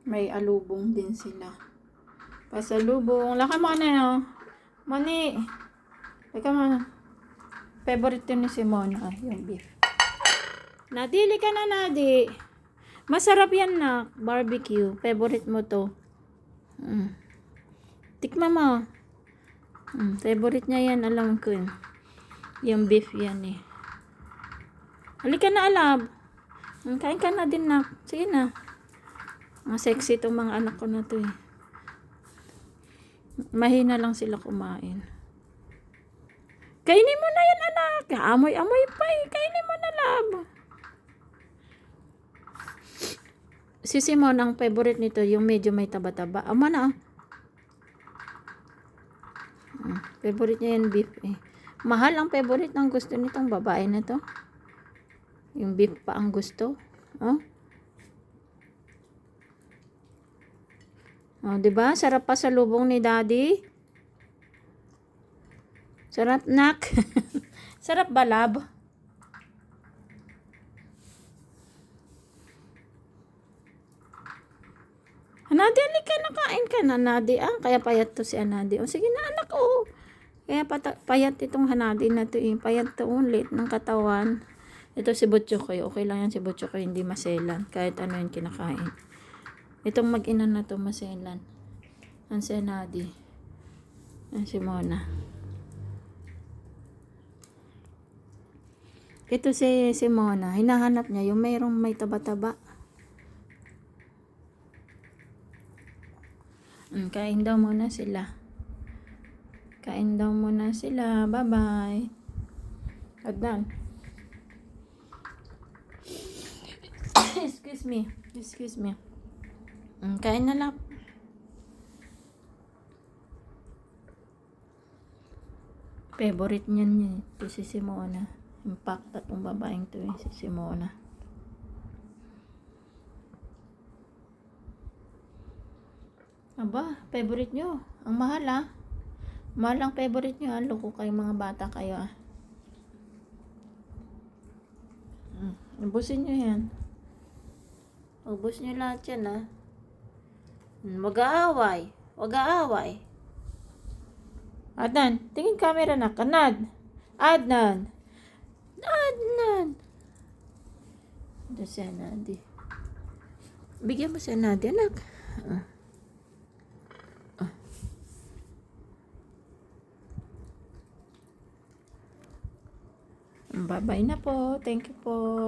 May alubong din sila. Pasalubong. Laka mo na no. Mani. Teka mo. Favorite yun ni Simone. Yung beef. Nadili ka na, Nadi. Masarap yan na. Barbecue. Favorite mo to. Tikma mo. Favorite niya yan. Alam ko yun. Yung beef yan eh. Halika na, alab. Kain ka na din, nak. Sige na. Mga sexy itong mga anak ko na to eh. Mahina lang sila kumain. Kainin mo na yan, anak. Amoy-amoy pa eh. Kainin mo na, lab. Si Simon, ang favorite nito, yung medyo may taba-taba. Ama na. Favorite niya yung beef eh. Mahal ang favorite ng gusto nitong babae na to. Yung beef pa ang gusto. Diba? Sarap pa sa lubong ni Daddy. Sarap, nak. Sarap ba, lab? Anadi, halika na, kain ka na, Anadi. Kaya payat to si Anadi. Sige na, anak, Kaya payat itong Hanadi na to eh. Payat to ulit ng katawan. Ito si Butchokoy. Okay lang yan si Butchokoy. Hindi maselan. Kahit ano yung kinakain. Itong mag-ina na to maselan. Ang si Hanadi. Ang si Mona. Ito si Mona. Hinahanap niya yung mayroong may taba-taba. Kain daw muna sila. Kain daw muna sila. Bye-bye. Adnan. Excuse me. Excuse me. Kain na lang. Favorite niyan ito si Simona. Impact atong babaeng to si Simona. Aba, favorite nyo. Ang mahal Mahal ang favorite nyo. Loko kayo mga bata kayo Ubusin nyo yan. Ubus nyo lahat yan Mag-aaway. Wag-aaway. Adnan, tingin camera na. Adnan. Ito si Anadi. Bigyan mo si Anadi, anak. Bye-bye na po. Thank you po.